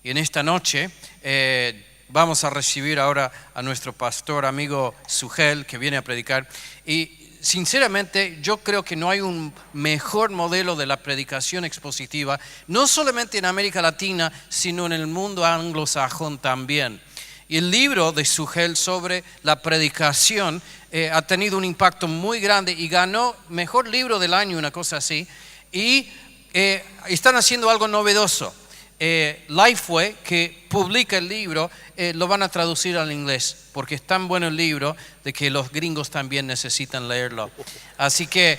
Y en esta noche vamos a recibir ahora a nuestro pastor amigo Sugel, que viene a predicar. Y sinceramente yo creo que no hay un mejor modelo de la predicación expositiva, no solamente en América Latina, sino en el mundo anglosajón también. Y el libro de Sugel sobre la predicación ha tenido un impacto muy grande y ganó mejor libro del año, una cosa así. Y están haciendo algo novedoso. Lifeway, que publica el libro, lo van a traducir al inglés, porque es tan bueno el libro de que los gringos también necesitan leerlo. Así que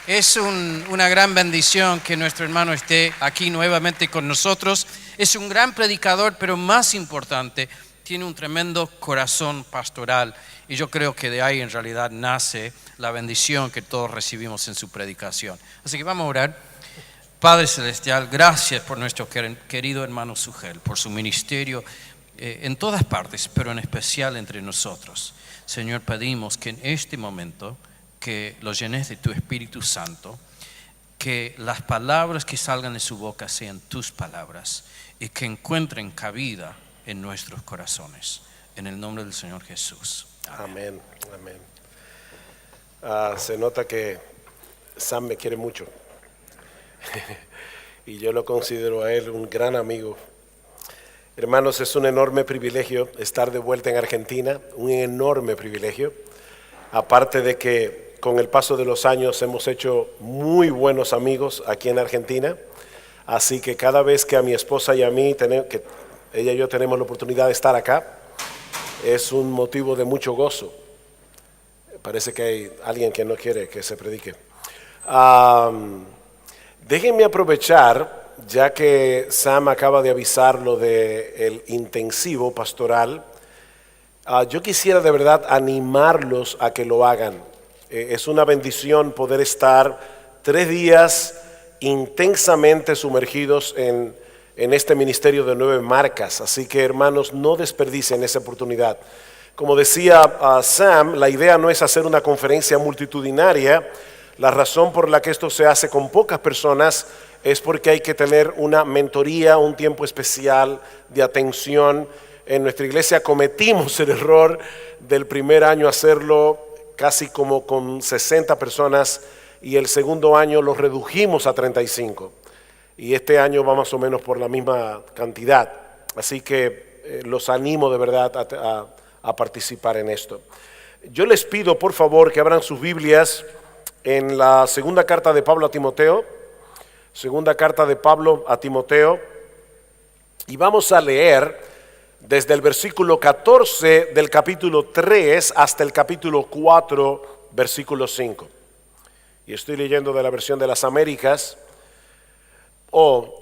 es una gran bendición que nuestro hermano esté aquí nuevamente con nosotros. Es un gran predicador, pero más importante, tiene un tremendo corazón pastoral. Y yo creo que de ahí en realidad nace la bendición que todos recibimos en su predicación. Así que vamos a orar. Padre Celestial, gracias por nuestro querido hermano Sugel, por su ministerio en todas partes, pero en especial entre nosotros. Señor, pedimos que en este momento que lo llenes de tu Espíritu Santo, que las palabras que salgan de su boca sean tus palabras y que encuentren cabida en nuestros corazones. En el nombre del Señor Jesús. Amén. Amén. Se nota que Sam me quiere mucho. Y yo lo considero a él un gran amigo. Hermanos, es un enorme privilegio estar de vuelta en Argentina, un enorme privilegio. Aparte de que con el paso de los años hemos hecho muy buenos amigos aquí en Argentina. Así que cada vez que a mi esposa y a mí, que ella y yo tenemos la oportunidad de estar acá, es un motivo de mucho gozo. Parece que hay alguien que no quiere que se predique. Déjenme aprovechar, ya que Sam acaba de avisar lo del intensivo pastoral, yo quisiera de verdad animarlos a que lo hagan. Es una bendición poder estar 3 días intensamente sumergidos en este ministerio de 9 marcas. Así que, hermanos, no desperdicien esa oportunidad. Como decía Sam, la idea no es hacer una conferencia multitudinaria. La razón por la que esto se hace con pocas personas es porque hay que tener una mentoría, un tiempo especial de atención. En nuestra iglesia cometimos el error del primer año hacerlo casi como con 60 personas y el segundo año lo redujimos a 35. Y este año va más o menos por la misma cantidad. Así que los animo de verdad a participar en esto. Yo les pido por favor que abran sus Biblias en la segunda carta de Pablo a Timoteo, y vamos a leer desde el versículo 14 del capítulo 3 hasta el capítulo 4, versículo 5. Y estoy leyendo de la versión de las Américas.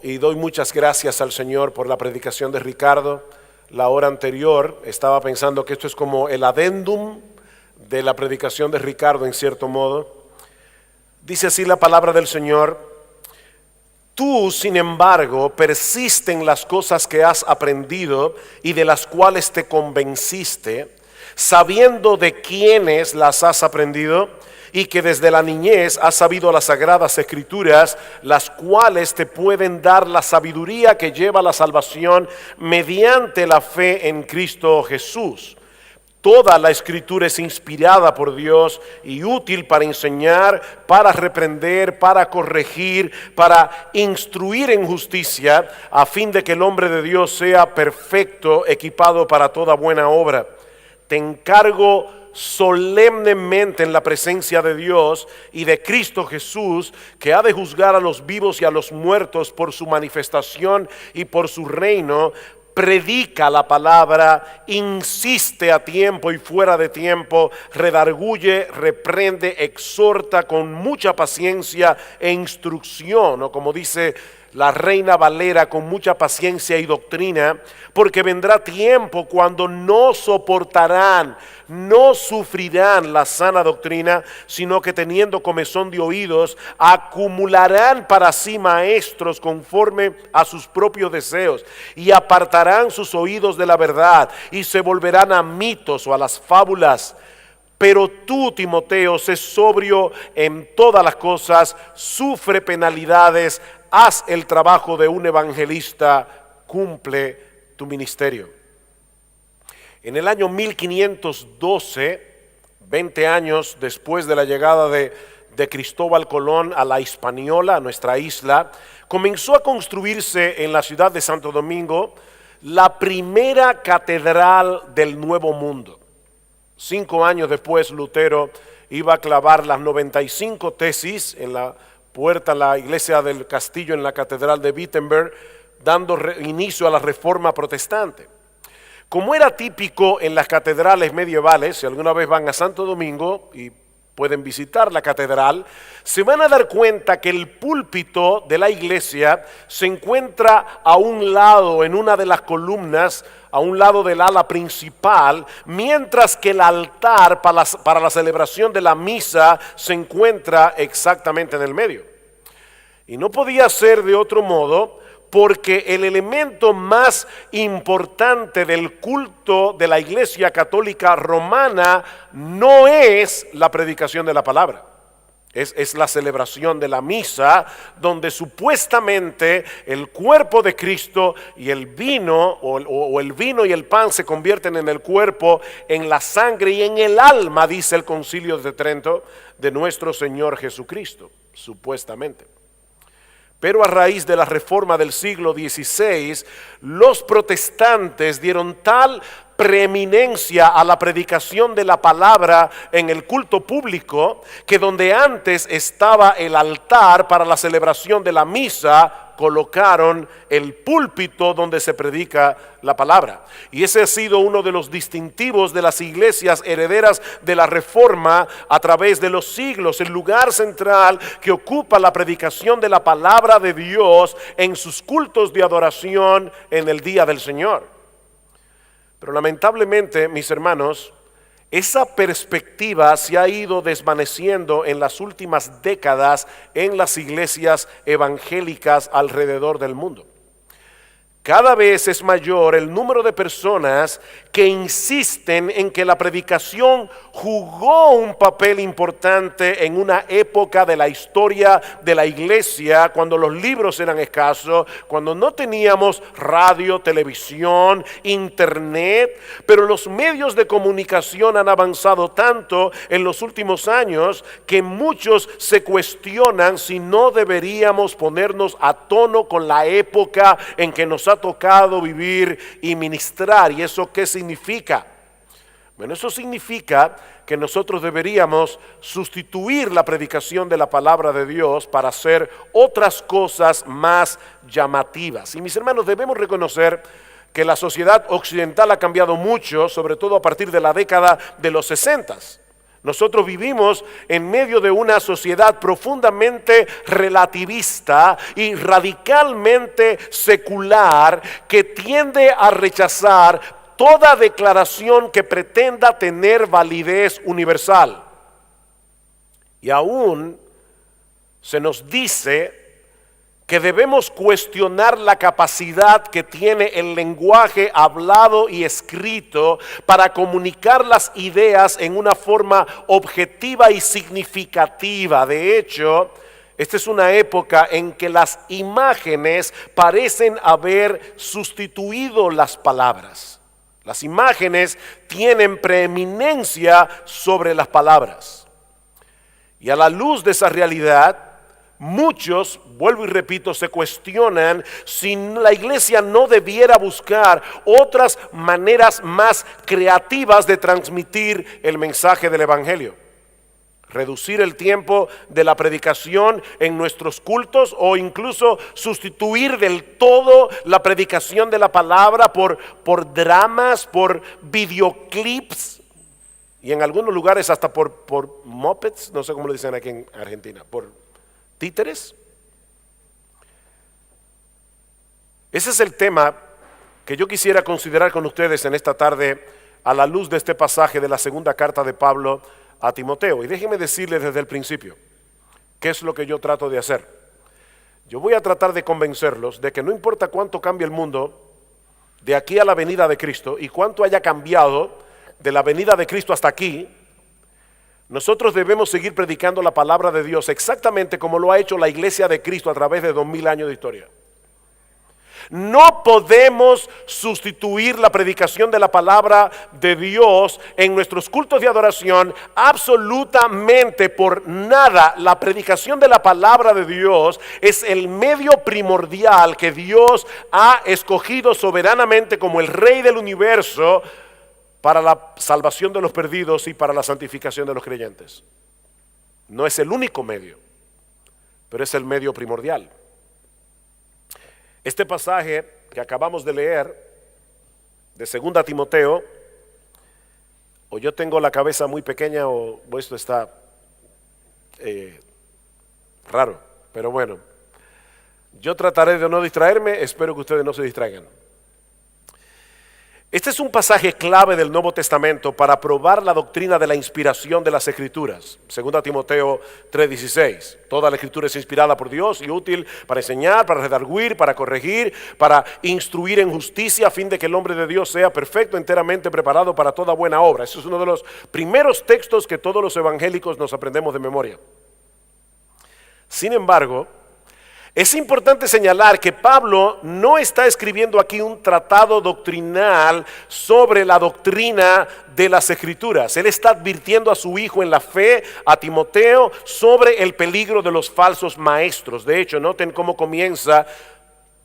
Y doy muchas gracias al Señor por la predicación de Ricardo. La hora anterior estaba pensando que esto es como el adendum de la predicación de Ricardo en cierto modo. Dice así la palabra del Señor: tú, sin embargo, persiste en las cosas que has aprendido y de las cuales te convenciste, sabiendo de quiénes las has aprendido y que desde la niñez has sabido las sagradas escrituras, las cuales te pueden dar la sabiduría que lleva a la salvación mediante la fe en Cristo Jesús. Toda la escritura es inspirada por Dios y útil para enseñar, para reprender, para corregir, para instruir en justicia, a fin de que el hombre de Dios sea perfecto, equipado para toda buena obra. Te encargo solemnemente en la presencia de Dios y de Cristo Jesús, que ha de juzgar a los vivos y a los muertos por su manifestación y por su reino. Predica la palabra, insiste a tiempo y fuera de tiempo, redarguye, reprende, exhorta con mucha paciencia e instrucción, o como dice la Reina Valera, con mucha paciencia y doctrina, porque vendrá tiempo cuando no soportarán, no sufrirán la sana doctrina, sino que teniendo comezón de oídos, acumularán para sí maestros conforme a sus propios deseos, y apartarán sus oídos de la verdad, y se volverán a mitos o a las fábulas. Pero tú, Timoteo, sé sobrio en todas las cosas, sufre penalidades, haz el trabajo de un evangelista, cumple tu ministerio. En el año 1512, 20 años después de la llegada de Cristóbal Colón a la Hispaniola, a nuestra isla, comenzó a construirse en la ciudad de Santo Domingo la primera catedral del Nuevo Mundo. 5 años después, Lutero iba a clavar las 95 tesis en la puerta a la iglesia del castillo en la catedral de Wittenberg, dando inicio a la reforma protestante. Como era típico en las catedrales medievales, si alguna vez van a Santo Domingo y pueden visitar la catedral, se van a dar cuenta que el púlpito de la iglesia se encuentra a un lado, en una de las columnas, a un lado del ala principal, mientras que el altar para la celebración de la misa se encuentra exactamente en el medio. Y no podía ser de otro modo, porque el elemento más importante del culto de la Iglesia Católica Romana no es la predicación de la palabra. Es la celebración de la misa, donde supuestamente el cuerpo de Cristo y el vino, o el vino y el pan se convierten en el cuerpo, en la sangre y en el alma, dice el Concilio de Trento, de nuestro Señor Jesucristo, supuestamente. Pero a raíz de la reforma del siglo XVI, los protestantes dieron tal preeminencia a la predicación de la palabra en el culto público, que donde antes estaba el altar para la celebración de la misa, colocaron el púlpito donde se predica la palabra. Y ese ha sido uno de los distintivos de las iglesias herederas de la reforma a través de los siglos, el lugar central que ocupa la predicación de la palabra de Dios en sus cultos de adoración en el día del Señor. Pero lamentablemente, mis hermanos, esa perspectiva se ha ido desvaneciendo en las últimas décadas en las iglesias evangélicas alrededor del mundo. Cada vez es mayor el número de personas que insisten en que la predicación jugó un papel importante en una época de la historia de la iglesia, cuando los libros eran escasos, cuando no teníamos radio, televisión, internet, pero los medios de comunicación han avanzado tanto en los últimos años que muchos se cuestionan si no deberíamos ponernos a tono con la época en que nos ha tocado vivir y ministrar. ¿Y eso qué significa? Bueno, eso significa que nosotros deberíamos sustituir la predicación de la palabra de Dios para hacer otras cosas más llamativas. Y mis hermanos, debemos reconocer que la sociedad occidental ha cambiado mucho, sobre todo a partir de la década de los 60. Nosotros vivimos en medio de una sociedad profundamente relativista y radicalmente secular, que tiende a rechazar toda declaración que pretenda tener validez universal. Y aún se nos dice que debemos cuestionar la capacidad que tiene el lenguaje hablado y escrito para comunicar las ideas en una forma objetiva y significativa. De hecho, esta es una época en que las imágenes parecen haber sustituido las palabras. Las imágenes tienen preeminencia sobre las palabras. Y a la luz de esa realidad, muchos, vuelvo y repito, se cuestionan si la iglesia no debiera buscar otras maneras más creativas de transmitir el mensaje del evangelio. Reducir el tiempo de la predicación en nuestros cultos, o incluso sustituir del todo la predicación de la palabra por dramas, por videoclips, y en algunos lugares hasta por mopeds, no sé cómo lo dicen aquí en Argentina, por títeres. Ese es el tema que yo quisiera considerar con ustedes en esta tarde, a la luz de este pasaje de la segunda carta de Pablo a Timoteo. Y déjenme decirles desde el principio qué es lo que yo trato de hacer. Yo voy a tratar de convencerlos de que no importa cuánto cambie el mundo de aquí a la venida de Cristo, y cuánto haya cambiado de la venida de Cristo hasta aquí, nosotros debemos seguir predicando la palabra de Dios exactamente como lo ha hecho la iglesia de Cristo a través de 2000 años de historia. No podemos sustituir la predicación de la palabra de Dios en nuestros cultos de adoración absolutamente por nada. La predicación de la palabra de Dios es el medio primordial que Dios ha escogido soberanamente como el Rey del universo para la salvación de los perdidos y para la santificación de los creyentes. No es el único medio, pero es el medio primordial. Este pasaje que acabamos de leer de 2 Timoteo, o yo tengo la cabeza muy pequeña o esto está raro, pero bueno, yo trataré de no distraerme, espero que ustedes no se distraigan. Este es un pasaje clave del Nuevo Testamento para probar la doctrina de la inspiración de las Escrituras. 2 Timoteo 3:16. Toda la Escritura es inspirada por Dios y útil para enseñar, para redarguir, para corregir, para instruir en justicia, a fin de que el hombre de Dios sea perfecto, enteramente preparado para toda buena obra. Ese es uno de los primeros textos que todos los evangélicos nos aprendemos de memoria. Sin embargo, es importante señalar que Pablo no está escribiendo aquí un tratado doctrinal sobre la doctrina de las Escrituras. Él está advirtiendo a su hijo en la fe, a Timoteo, sobre el peligro de los falsos maestros. De hecho, noten cómo comienza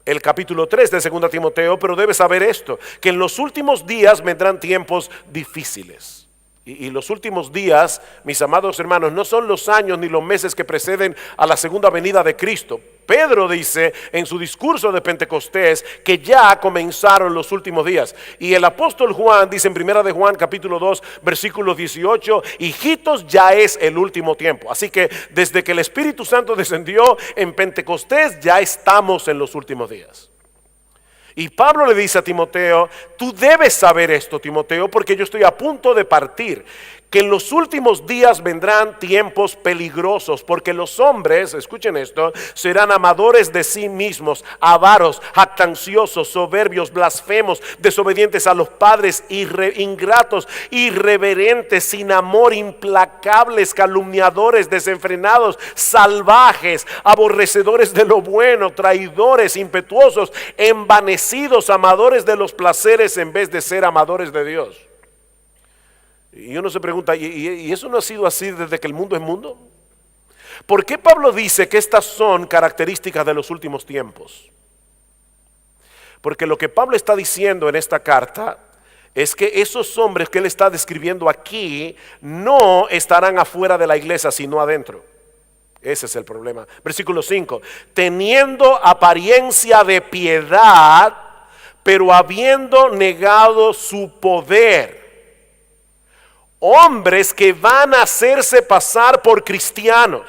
el capítulo 3 de 2 Timoteo, pero debes saber esto, que en los últimos días vendrán tiempos difíciles. Y los últimos días, mis amados hermanos, no son los años ni los meses que preceden a la segunda venida de Cristo. Pedro dice en su discurso de Pentecostés que ya comenzaron los últimos días. Y el apóstol Juan dice en 1 de Juan capítulo 2 versículo 18, hijitos, ya es el último tiempo. Así que desde que el Espíritu Santo descendió en Pentecostés ya estamos en los últimos días. Y Pablo le dice a Timoteo, tú debes saber esto, Timoteo, porque yo estoy a punto de partir, que en los últimos días vendrán tiempos peligrosos, porque los hombres, escuchen esto, serán amadores de sí mismos, avaros, jactanciosos, soberbios, blasfemos, desobedientes a los padres, ingratos, irreverentes, sin amor, implacables, calumniadores, desenfrenados, salvajes, aborrecedores de lo bueno, traidores, impetuosos, envanecidos, amadores de los placeres en vez de ser amadores de Dios. Y uno se pregunta, ¿y eso no ha sido así desde que el mundo es mundo? ¿Por qué Pablo dice que estas son características de los últimos tiempos? Porque lo que Pablo está diciendo en esta carta es que esos hombres que él está describiendo aquí no estarán afuera de la iglesia, sino adentro. Ese es el problema. Versículo 5, teniendo apariencia de piedad, pero habiendo negado su poder. Hombres que van a hacerse pasar por cristianos,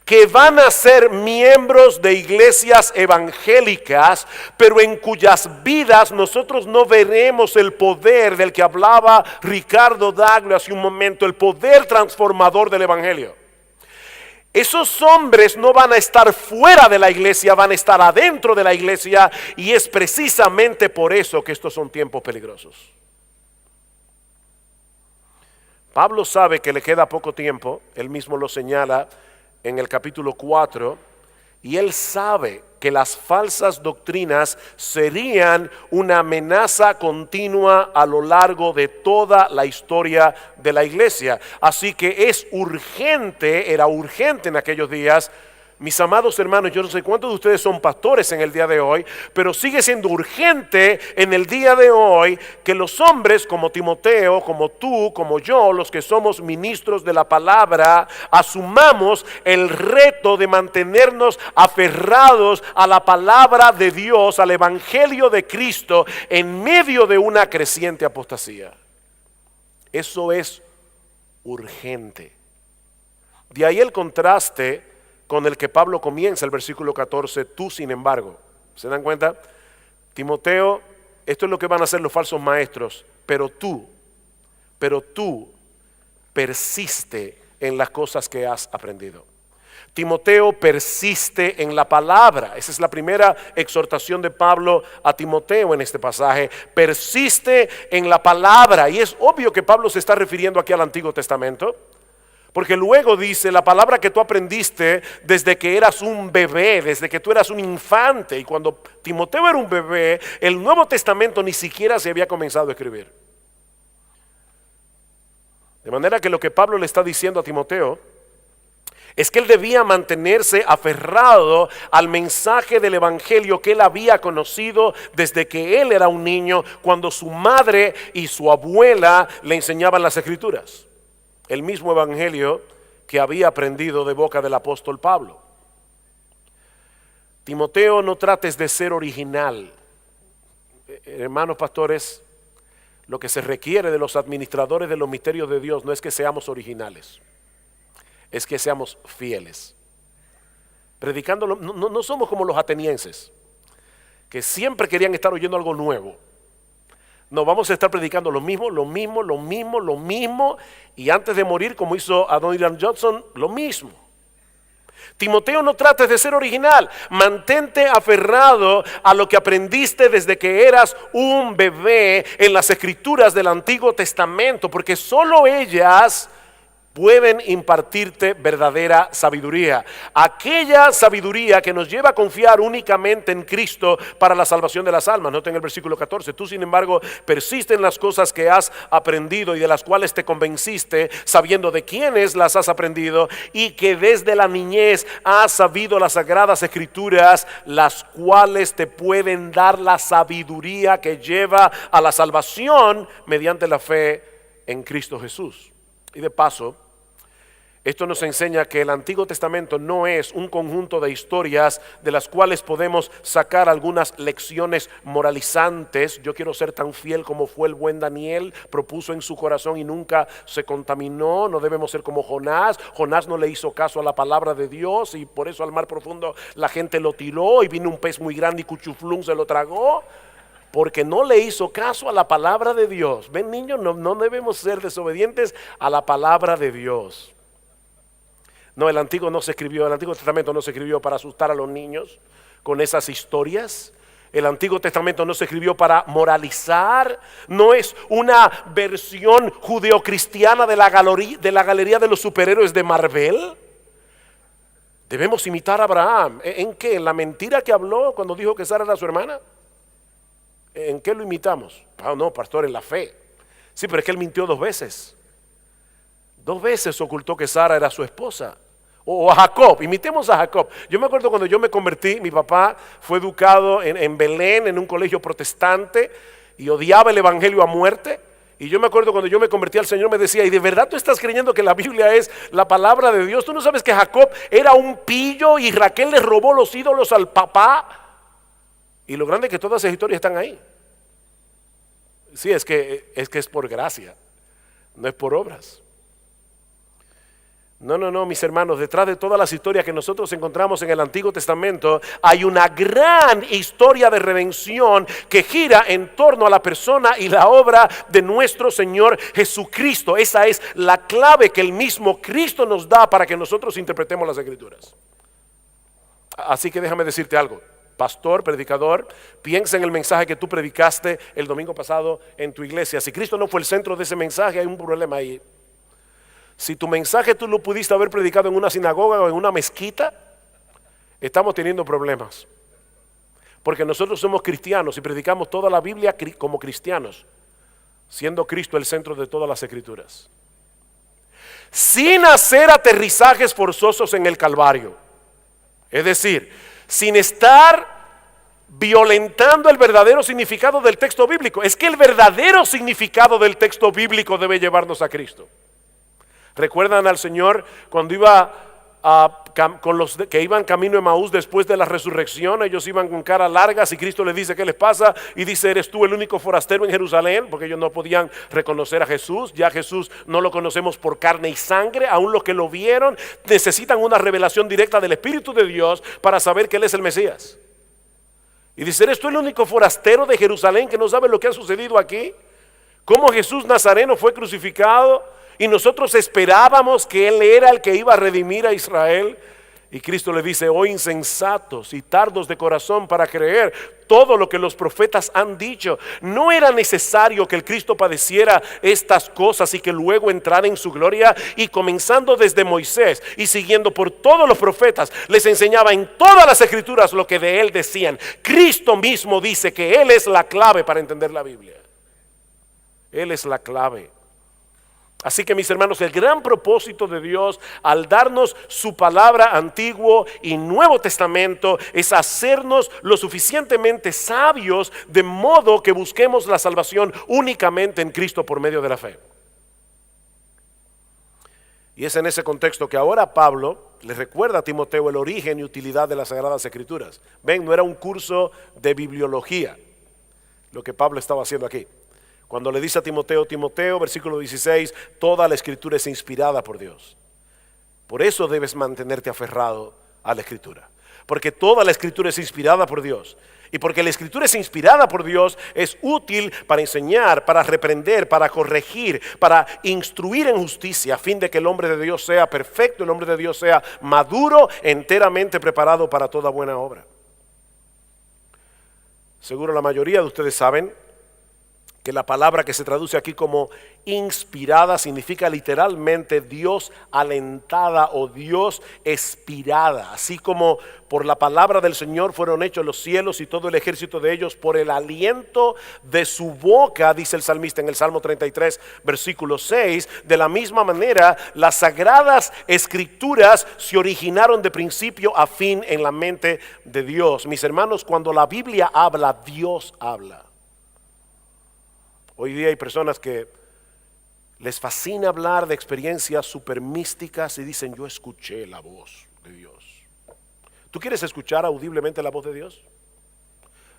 que van a ser miembros de iglesias evangélicas, pero en cuyas vidas nosotros no veremos el poder del que hablaba Ricardo Daglio hace un momento, el poder transformador del evangelio. Esos hombres no van a estar fuera de la iglesia, van a estar adentro de la iglesia, y es precisamente por eso que estos son tiempos peligrosos. Pablo sabe que le queda poco tiempo, él mismo lo señala en el capítulo 4, y él sabe que las falsas doctrinas serían una amenaza continua a lo largo de toda la historia de la iglesia. Así que es urgente, era urgente en aquellos días. Mis amados hermanos, yo no sé cuántos de ustedes son pastores en el día de hoy, pero sigue siendo urgente en el día de hoy que los hombres como Timoteo, como tú, como yo, los que somos ministros de la palabra, asumamos el reto de mantenernos aferrados a la palabra de Dios, al evangelio de Cristo, en medio de una creciente apostasía. Eso es urgente. De ahí el contraste con el que Pablo comienza el versículo 14, tú sin embargo. ¿Se dan cuenta? Timoteo, esto es lo que van a hacer los falsos maestros, pero tú persiste en las cosas que has aprendido. Timoteo, persiste en la palabra. Esa es la primera exhortación de Pablo a Timoteo en este pasaje. Persiste en la palabra. Y es obvio que Pablo se está refiriendo aquí al Antiguo Testamento, Porque luego dice la palabra que tú aprendiste desde que eras un bebé, desde que tú eras un infante. Y cuando Timoteo era un bebé, el Nuevo Testamento ni siquiera se había comenzado a escribir. De manera que lo que Pablo le está diciendo a Timoteo es que él debía mantenerse aferrado al mensaje del evangelio que él había conocido desde que él era un niño, cuando su madre y su abuela le enseñaban las escrituras. El mismo evangelio que había aprendido de boca del apóstol Pablo. Timoteo, no trates de ser original. Hermanos pastores, lo que se requiere de los administradores de los misterios de Dios no es que seamos originales, es que seamos fieles. Predicando, no somos como los atenienses, que siempre querían estar oyendo algo nuevo. No, vamos a estar predicando lo mismo, y antes de morir, como hizo Adoniram Judson, lo mismo. Timoteo, no trates de ser original, mantente aferrado a lo que aprendiste desde que eras un bebé en las escrituras del Antiguo Testamento, porque solo ellas pueden impartirte verdadera sabiduría, aquella sabiduría que nos lleva a confiar únicamente en Cristo para la salvación de las almas. Noten el versículo 14, tú sin embargo persiste en las cosas que has aprendido y de las cuales te convenciste, sabiendo de quiénes las has aprendido y que desde la niñez has sabido las sagradas escrituras, las cuales te pueden dar la sabiduría que lleva a la salvación mediante la fe en Cristo Jesús. Y de paso, esto nos enseña que el Antiguo Testamento no es un conjunto de historias de las cuales podemos sacar algunas lecciones moralizantes. Yo quiero ser tan fiel como fue el buen Daniel, propuso en su corazón y nunca se contaminó. No debemos ser como Jonás. Jonás no le hizo caso a la palabra de Dios y por eso al mar profundo la gente lo tiró y vino un pez muy grande y cuchuflún se lo tragó. Porque no le hizo caso a la palabra de Dios. Ven, niños, no debemos ser desobedientes a la palabra de Dios. No, el Antiguo Testamento no se escribió para asustar a los niños con esas historias. El Antiguo Testamento no se escribió para moralizar. No es una versión judeocristiana de la galería de los superhéroes de Marvel. Debemos imitar a Abraham. ¿En qué? ¿En la mentira que habló cuando dijo que Sara era su hermana? ¿En qué lo imitamos? No, pastor, en la fe. Sí, pero es que él mintió 2 veces. 2 veces ocultó que Sara era su esposa. O a Jacob, imitemos a Jacob. Yo me acuerdo cuando yo me convertí, mi papá fue educado en Belén, en un colegio protestante, y odiaba el evangelio a muerte. Y yo me acuerdo cuando yo me convertí al Señor, me decía, ¿y de verdad tú estás creyendo que la Biblia es la palabra de Dios? ¿Tú no sabes que Jacob era un pillo y Raquel le robó los ídolos al papá? Y lo grande es que todas esas historias están ahí. Sí, es que es por gracia, no es por obras. No, mis hermanos, detrás de todas las historias que nosotros encontramos en el Antiguo Testamento hay una gran historia de redención que gira en torno a la persona y la obra de nuestro Señor Jesucristo. Esa es la clave que el mismo Cristo nos da para que nosotros interpretemos las Escrituras. Así que déjame decirte algo, pastor, predicador, piensa en el mensaje que tú predicaste el domingo pasado en tu iglesia. Si Cristo no fue el centro de ese mensaje, hay un problema ahí. Si tu mensaje tú lo pudiste haber predicado en una sinagoga o en una mezquita, estamos teniendo problemas. Porque nosotros somos cristianos y predicamos toda la Biblia como cristianos, siendo Cristo el centro de todas las Escrituras. Sin hacer aterrizajes forzosos en el Calvario. Es decir, sin estar violentando el verdadero significado del texto bíblico. Es que el verdadero significado del texto bíblico debe llevarnos a Cristo. ¿Recuerdan al Señor cuando iba con los que iban camino de Emaús después de la resurrección? Ellos iban con caras largas y Cristo les dice: ¿qué les pasa? Y dice: ¿eres tú el único forastero en Jerusalén? Porque ellos no podían reconocer a Jesús. Ya Jesús no lo conocemos por carne y sangre. Aún los que lo vieron necesitan una revelación directa del Espíritu de Dios para saber que Él es el Mesías. Y dice: ¿eres tú el único forastero de Jerusalén que no sabe lo que ha sucedido aquí? ¿Cómo Jesús Nazareno fue crucificado? Y nosotros esperábamos que Él era el que iba a redimir a Israel. Y Cristo le dice: oh insensatos y tardos de corazón para creer todo lo que los profetas han dicho. ¿No era necesario que el Cristo padeciera estas cosas y que luego entrara en su gloria? Y comenzando desde Moisés y siguiendo por todos los profetas, les enseñaba en todas las escrituras lo que de él decían. Cristo mismo dice que él es la clave para entender la Biblia. Él es la clave. Así que, mis hermanos, el gran propósito de Dios al darnos su palabra, Antiguo y Nuevo Testamento, es hacernos lo suficientemente sabios de modo que busquemos la salvación únicamente en Cristo por medio de la fe. Y es en ese contexto que ahora Pablo le recuerda a Timoteo el origen y utilidad de las Sagradas Escrituras. Ven, no era un curso de bibliología lo que Pablo estaba haciendo aquí. Cuando le dice a Timoteo, Timoteo, versículo 16, toda la escritura es inspirada por Dios. Por eso debes mantenerte aferrado a la escritura. Porque toda la escritura es inspirada por Dios. Y porque la escritura es inspirada por Dios, es útil para enseñar, para reprender, para corregir, para instruir en justicia, a fin de que el hombre de Dios sea perfecto, el hombre de Dios sea maduro, enteramente preparado para toda buena obra. Seguro la mayoría de ustedes saben que la palabra que se traduce aquí como inspirada significa literalmente Dios alentada o Dios expirada. Así como por la palabra del Señor fueron hechos los cielos y todo el ejército de ellos, por el aliento de su boca, dice el salmista en el Salmo 33, versículo 6. De la misma manera, las sagradas escrituras se originaron de principio a fin en la mente de Dios. Mis hermanos, cuando la Biblia habla, Dios habla. Hoy día hay personas que les fascina hablar de experiencias super místicas y dicen: yo escuché la voz de Dios. ¿Tú quieres escuchar audiblemente la voz de Dios?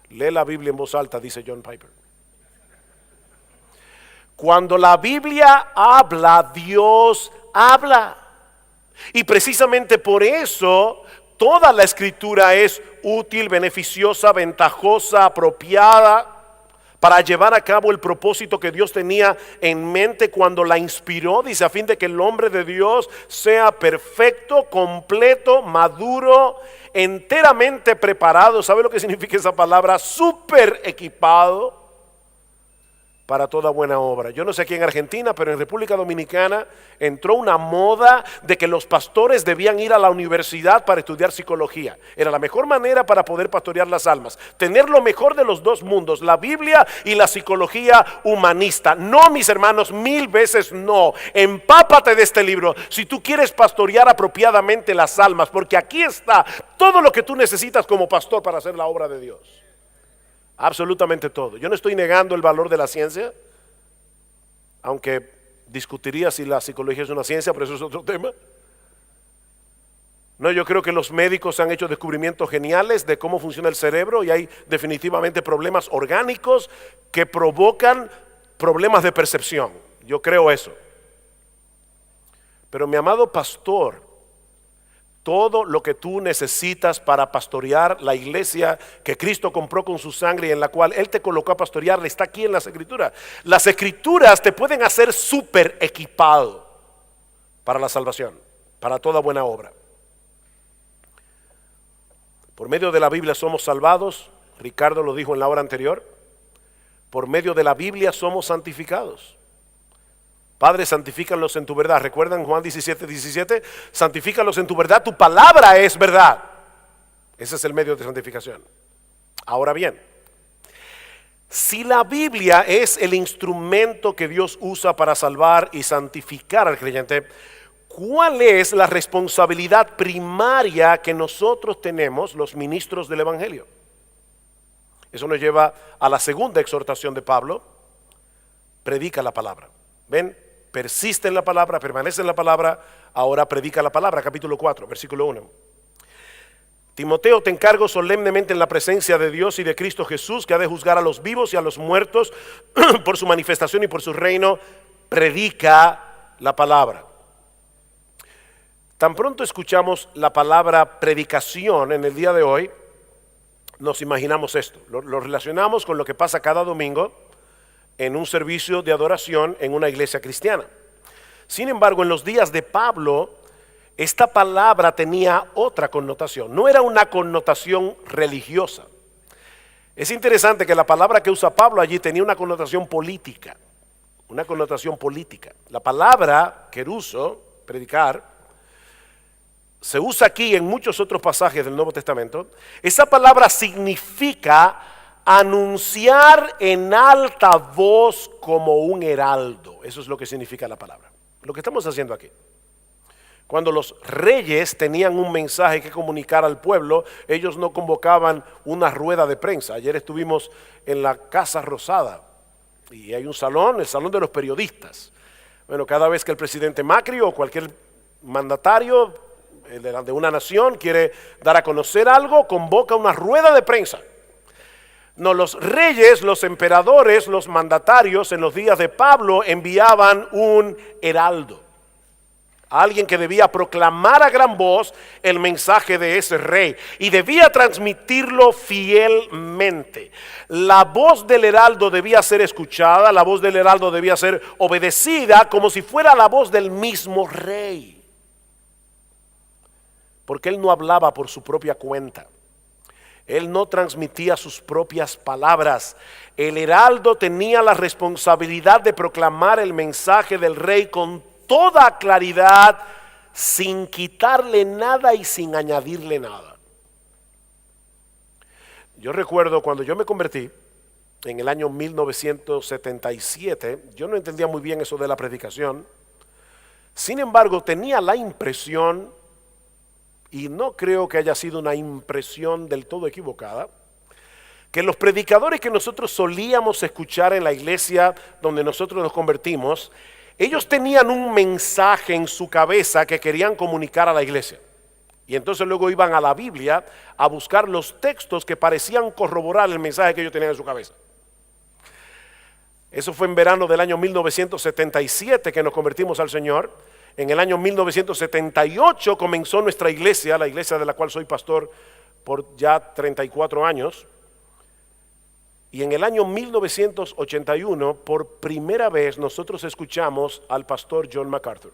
Lee la Biblia en voz alta, dice John Piper. Cuando la Biblia habla, Dios habla. Y precisamente por eso toda la escritura es útil, beneficiosa, ventajosa, apropiada para llevar a cabo el propósito que Dios tenía en mente cuando la inspiró. Dice: a fin de que el hombre de Dios sea perfecto, completo, maduro, enteramente preparado. ¿Sabe lo que significa esa palabra? Súper equipado para toda buena obra. Yo no sé aquí en Argentina, pero en República Dominicana entró una moda de que los pastores debían ir a la universidad para estudiar psicología. Era la mejor manera para poder pastorear las almas. Tener lo mejor de los dos mundos, la Biblia y la psicología humanista. No, mis hermanos, 1000 veces no. Empápate de este libro si tú quieres pastorear apropiadamente las almas, porque aquí está todo lo que tú necesitas como pastor para hacer la obra de Dios. Absolutamente todo. Yo no estoy negando el valor de la ciencia, aunque discutiría si la psicología es una ciencia, pero eso es otro tema. No, yo creo que los médicos han hecho descubrimientos geniales de cómo funciona el cerebro y hay definitivamente problemas orgánicos que provocan problemas de percepción. Yo creo eso. Pero mi amado pastor, todo lo que tú necesitas para pastorear la iglesia que Cristo compró con su sangre y en la cual Él te colocó a pastorear, está aquí en las escrituras. Las escrituras te pueden hacer súper equipado para la salvación, para toda buena obra. Por medio de la Biblia somos salvados. Ricardo lo dijo en la hora anterior. Por medio de la Biblia somos santificados. Padre, santifícalos en tu verdad. ¿Recuerdan Juan 17:17? Santifícalos en tu verdad, tu palabra es verdad. Ese es el medio de santificación. Ahora bien, si la Biblia es el instrumento que Dios usa para salvar y santificar al creyente, ¿cuál es la responsabilidad primaria que nosotros tenemos, los ministros del Evangelio? Eso nos lleva a la segunda exhortación de Pablo: predica la palabra. Ven, persiste en la palabra, permanece en la palabra, ahora predica la palabra. Capítulo 4, versículo 1. Timoteo, te encargo solemnemente en la presencia de Dios y de Cristo Jesús, que ha de juzgar a los vivos y a los muertos por su manifestación y por su reino, predica la palabra. Tan pronto escuchamos la palabra predicación en el día de hoy, nos imaginamos esto, lo relacionamos con lo que pasa cada domingo en un servicio de adoración en una iglesia cristiana. Sin embargo, en los días de Pablo, esta palabra tenía otra connotación, no era una connotación religiosa. Es interesante que la palabra que usa Pablo allí tenía una connotación política, una connotación política. La palabra keruso, predicar, se usa aquí en muchos otros pasajes del Nuevo Testamento. Esa palabra significa anunciar en alta voz como un heraldo. Eso es lo que significa la palabra. Lo que estamos haciendo aquí. Cuando los reyes tenían un mensaje que comunicar al pueblo, ellos no convocaban una rueda de prensa. Ayer estuvimos en la Casa Rosada y hay un salón, el salón de los periodistas. Bueno, cada vez que el presidente Macri o cualquier mandatario de una nación quiere dar a conocer algo, convoca una rueda de prensa. No, los reyes, los emperadores, los mandatarios en los días de Pablo enviaban un heraldo. Alguien que debía proclamar a gran voz el mensaje de ese rey y debía transmitirlo fielmente. La voz del heraldo debía ser escuchada, la voz del heraldo debía ser obedecida como si fuera la voz del mismo rey. Porque él no hablaba por su propia cuenta. Él no transmitía sus propias palabras. El heraldo tenía la responsabilidad de proclamar el mensaje del rey con toda claridad, sin quitarle nada y sin añadirle nada. Yo recuerdo cuando yo me convertí en el año 1977, yo no entendía muy bien eso de la predicación. Sin embargo, tenía la impresión, y no creo que haya sido una impresión del todo equivocada, que los predicadores que nosotros solíamos escuchar en la iglesia donde nosotros nos convertimos, ellos tenían un mensaje en su cabeza que querían comunicar a la iglesia. Y entonces luego iban a la Biblia a buscar los textos que parecían corroborar el mensaje que ellos tenían en su cabeza. Eso fue en verano del año 1977 que nos convertimos al Señor. En el año 1978 comenzó nuestra iglesia, la iglesia de la cual soy pastor por ya 34 años. Y en el año 1981, por primera vez, nosotros escuchamos al pastor John MacArthur,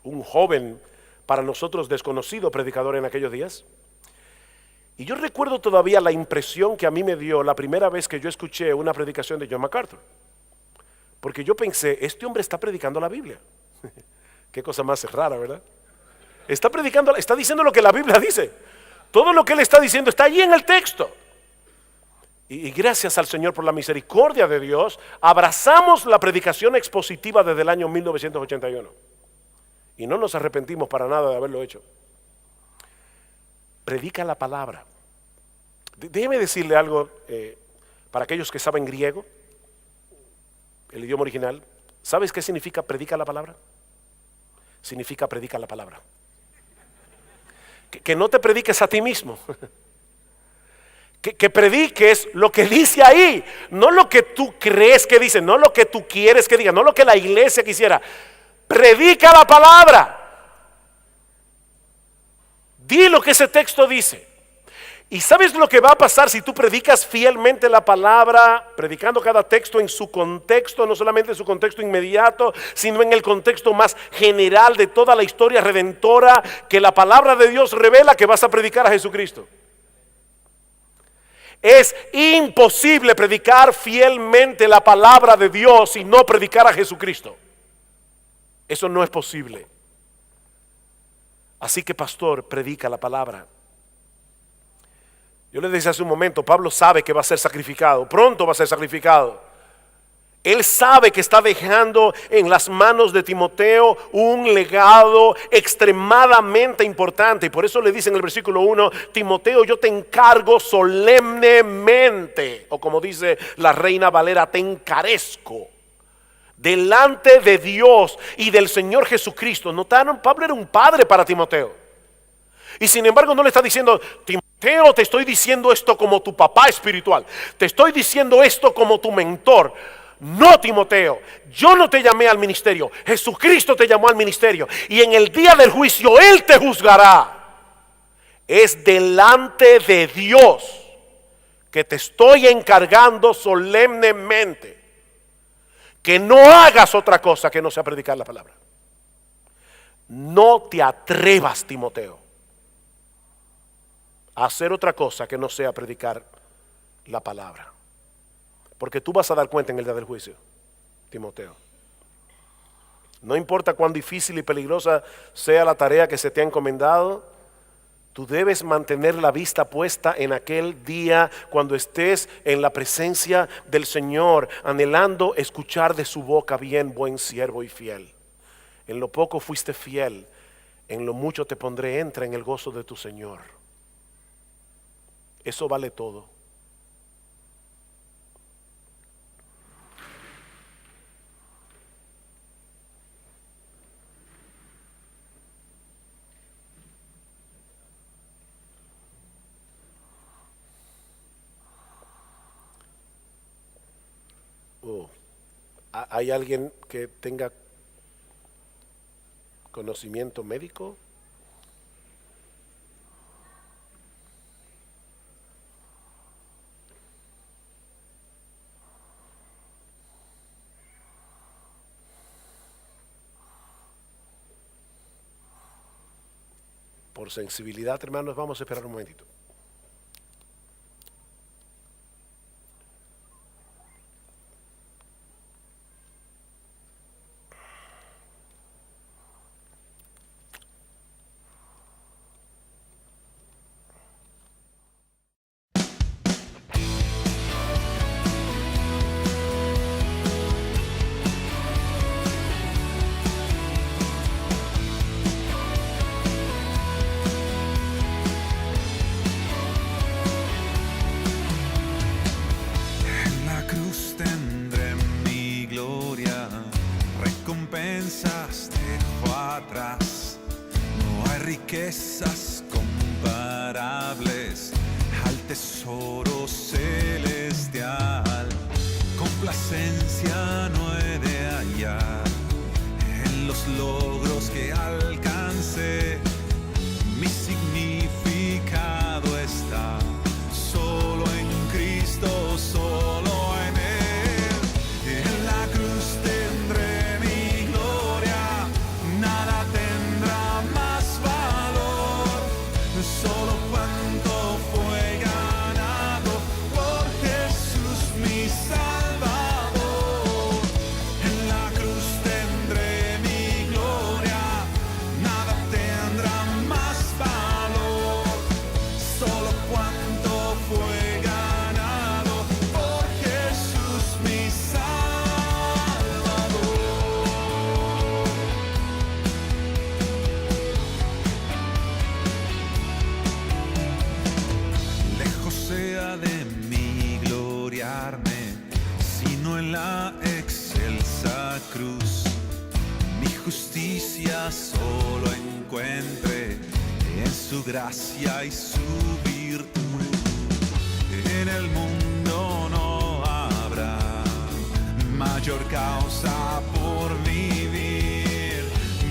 un joven para nosotros desconocido predicador en aquellos días. Y yo recuerdo todavía la impresión que a mí me dio la primera vez que yo escuché una predicación de John MacArthur. Porque yo pensé, este hombre está predicando la Biblia. Qué cosa más rara, ¿verdad? Está predicando, está diciendo lo que la Biblia dice. Todo lo que él está diciendo está allí en el texto. Y gracias al Señor por la misericordia de Dios, abrazamos la predicación expositiva desde el año 1981. Y no nos arrepentimos para nada de haberlo hecho. Predica la palabra. Déjeme decirle algo para aquellos que saben griego, el idioma original. ¿Sabes qué significa predica la palabra? Significa predica la palabra. Que no te prediques a ti mismo. Que prediques lo que dice ahí, no lo que tú crees que dice, no lo que tú quieres que diga, no lo que la iglesia quisiera. Predica la palabra. Di lo que ese texto dice. ¿Y sabes lo que va a pasar si tú predicas fielmente la palabra, predicando cada texto en su contexto, no solamente en su contexto inmediato, sino en el contexto más general de toda la historia redentora que la palabra de Dios revela, que vas a predicar a Jesucristo? Es imposible predicar fielmente la palabra de Dios y no predicar a Jesucristo. Eso no es posible. Así que, pastor, predica la palabra. Yo le decía hace un momento, Pablo sabe que va a ser sacrificado, pronto va a ser sacrificado. Él sabe que está dejando en las manos de Timoteo un legado extremadamente importante. Y por eso le dice en el versículo 1, Timoteo, yo te encargo solemnemente, o como dice la Reina Valera, te encarezco delante de Dios y del Señor Jesucristo. ¿Notaron? Pablo era un padre para Timoteo. Y sin embargo no le está diciendo, Timoteo, te estoy diciendo esto como tu papá espiritual. Te estoy diciendo esto como tu mentor. No, Timoteo, yo no te llamé al ministerio, Jesucristo te llamó al ministerio, y en el día del juicio Él te juzgará. Es delante de Dios que te estoy encargando solemnemente que no hagas otra cosa que no sea predicar la palabra. no te atrevas, Timoteo, a hacer otra cosa que no sea predicar la palabra. Porque tú vas a dar cuenta en el día del juicio, Timoteo. No importa cuán difícil y peligrosa sea la tarea que se te ha encomendado, tú debes mantener la vista puesta en aquel día cuando estés en la presencia del Señor, anhelando escuchar de su boca: bien, buen siervo y fiel. En lo poco fuiste fiel, en lo mucho te pondré, entra en el gozo de tu Señor. Eso vale todo. ¿Hay alguien que tenga conocimiento médico? Por sensibilidad, hermanos, vamos a esperar un momentito. Dejo atrás, no hay riquezas comparables al tesoro celestial. Complacencia no he de hallar en los logros que alcancé. Mi significado está solo en Cristo, solo en Él. En la cruz tendré mi gloria, nada tendrá más valor. Solo cuanto fue ganado por Jesús mi Salvador. En la cruz tendré mi gloria, nada tendrá más valor. Solo cuanto fue ganado por Jesús mi Salvador. Lejos sea de mí gloriarme, sino en la excelsa cruz. Mi justicia solo encuentre en su gracia y su virtud. En el mundo no habrá mayor causa por vivir.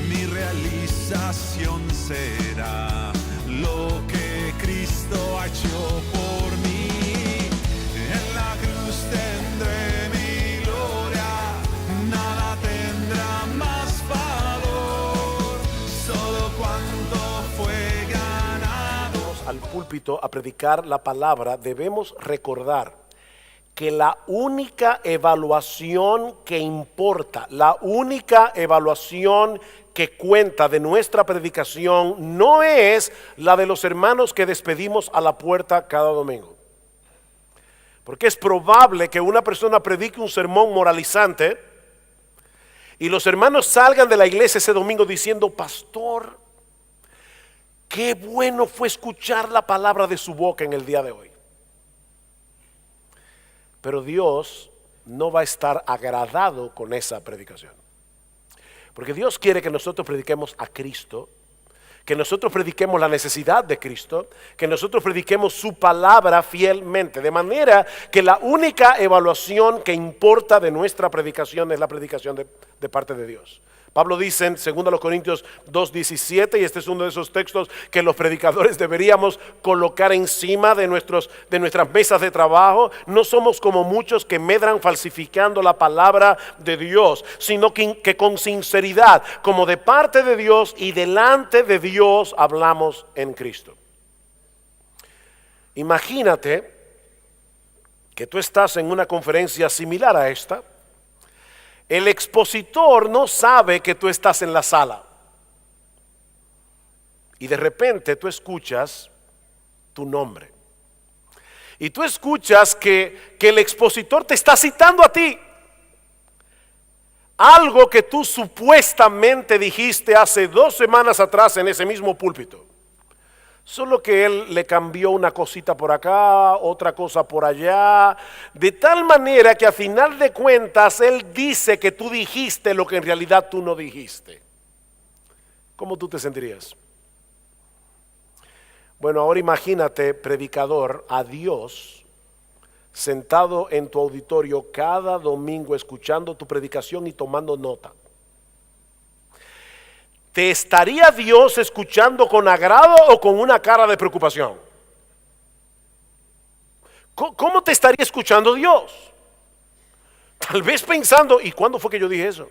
Mi realización será lo que Cristo ha hecho por mí. En la cruz tendré mi gloria, nada tendrá más valor. Solo cuanto fue ganado. Al púlpito a predicar la palabra, debemos recordar que la única evaluación que importa, la única evaluación que cuenta de nuestra predicación no es la de los hermanos que despedimos a la puerta cada domingo. Porque es probable que una persona predique un sermón moralizante y los hermanos salgan de la iglesia ese domingo diciendo: pastor, qué bueno fue escuchar la palabra de su boca en el día de hoy. Pero Dios no va a estar agradado con esa predicación. Porque Dios quiere que nosotros prediquemos a Cristo, que nosotros prediquemos la necesidad de Cristo, que nosotros prediquemos su palabra fielmente. De manera que la única evaluación que importa de nuestra predicación es la predicación de parte de Dios. Pablo dice en 2 Corintios 2:17, y este es uno de esos textos que los predicadores deberíamos colocar encima de nuestras mesas de trabajo: no somos como muchos que medran falsificando la palabra de Dios, sino que con sinceridad, como de parte de Dios y delante de Dios, hablamos en Cristo. Imagínate que tú estás en una conferencia similar a esta. El expositor no sabe que tú estás en la sala. Y de repente tú escuchas tu nombre. Y tú escuchas que el expositor te está citando a ti. Algo que tú supuestamente dijiste hace 2 semanas atrás en ese mismo púlpito. Solo que él le cambió una cosita por acá, otra cosa por allá, de tal manera que a final de cuentas él dice que tú dijiste lo que en realidad tú no dijiste. ¿Cómo tú te sentirías? Bueno, ahora imagínate, predicador, a Dios sentado en tu auditorio cada domingo escuchando tu predicación y tomando nota. ¿Te estaría Dios escuchando con agrado o con una cara de preocupación? ¿Cómo te estaría escuchando Dios? Tal vez pensando, ¿y cuándo fue que yo dije eso?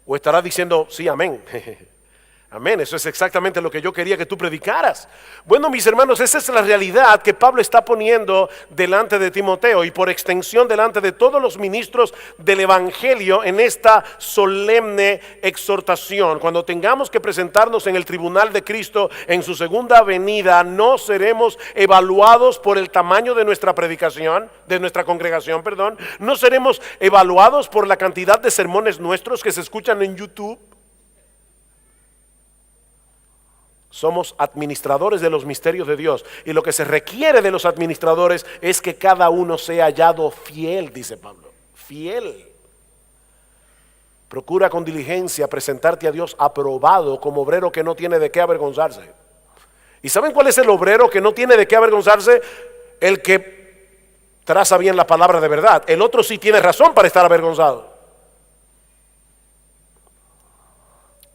O estará diciendo, sí, amén. Amén, eso es exactamente lo que yo quería que tú predicaras. Bueno, mis hermanos, esa es la realidad que Pablo está poniendo delante de Timoteo y por extensión delante de todos los ministros del Evangelio en esta solemne exhortación. Cuando tengamos que presentarnos en el tribunal de Cristo en su segunda venida, no seremos evaluados por el tamaño de nuestra predicación, de nuestra congregación, perdón. No seremos evaluados por la cantidad de sermones nuestros que se escuchan en YouTube. Somos administradores de los misterios de Dios, y lo que se requiere de los administradores es que cada uno sea hallado fiel, dice Pablo, fiel. Procura con diligencia presentarte a Dios aprobado como obrero que no tiene de qué avergonzarse. ¿Y saben cuál es el obrero que no tiene de qué avergonzarse? El que traza bien la palabra de verdad. El otro sí tiene razón para estar avergonzado.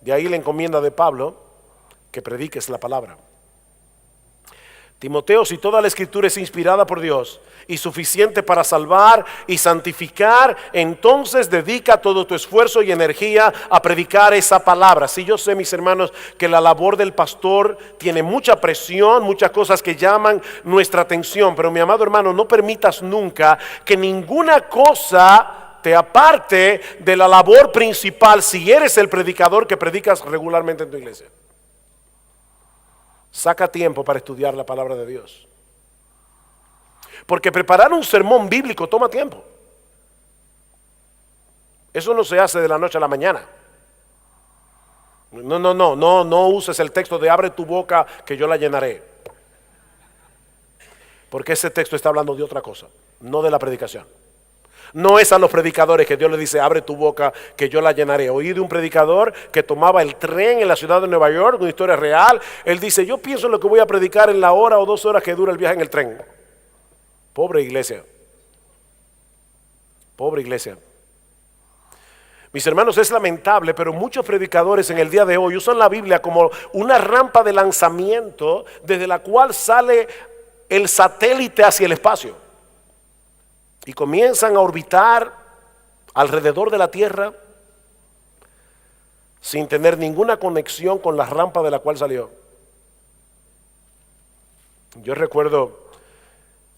De ahí la encomienda de Pablo, que prediques la palabra. Timoteo, si toda la escritura es inspirada por Dios y suficiente para salvar y santificar, entonces dedica todo tu esfuerzo y energía a predicar esa palabra. Sí, yo sé, mis hermanos, que la labor del pastor tiene mucha presión, muchas cosas que llaman nuestra atención, pero mi amado hermano, no permitas nunca que ninguna cosa te aparte de la labor principal si eres el predicador que predicas regularmente en tu iglesia. Saca tiempo para estudiar la palabra de Dios. Porque preparar un sermón bíblico toma tiempo. Eso no se hace de la noche a la mañana. No uses el texto de abre tu boca que yo la llenaré. Porque ese texto está hablando de otra cosa, no de la predicación. No es a los predicadores que Dios le dice abre tu boca que yo la llenaré. Oí de un predicador que tomaba el tren en la ciudad de Nueva York, una historia real. Él dice, yo pienso en lo que voy a predicar en la hora o 2 horas que dura el viaje en el tren. Pobre iglesia. Pobre iglesia. Mis hermanos, es lamentable, pero muchos predicadores en el día de hoy usan la Biblia como una rampa de lanzamiento desde la cual sale el satélite hacia el espacio. Y comienzan a orbitar alrededor de la tierra sin tener ninguna conexión con la rampa de la cual salió. Yo recuerdo,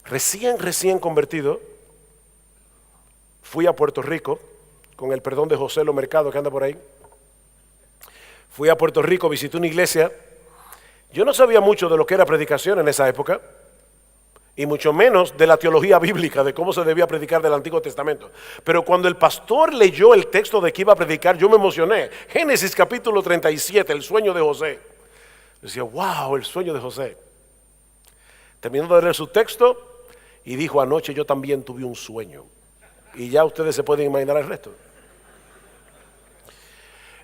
recién convertido, fui a Puerto Rico, con el perdón de José Lo Mercado que anda por ahí. Fui a Puerto Rico, visité una iglesia. Yo no sabía mucho de lo que era predicación en esa época, y mucho menos de la teología bíblica, de cómo se debía predicar del Antiguo Testamento. Pero cuando el pastor leyó el texto de que iba a predicar, yo me emocioné. Génesis capítulo 37, el sueño de José. Decía, wow, el sueño de José. Terminó de leer su texto y dijo, anoche yo también tuve un sueño. Y ya ustedes se pueden imaginar el resto.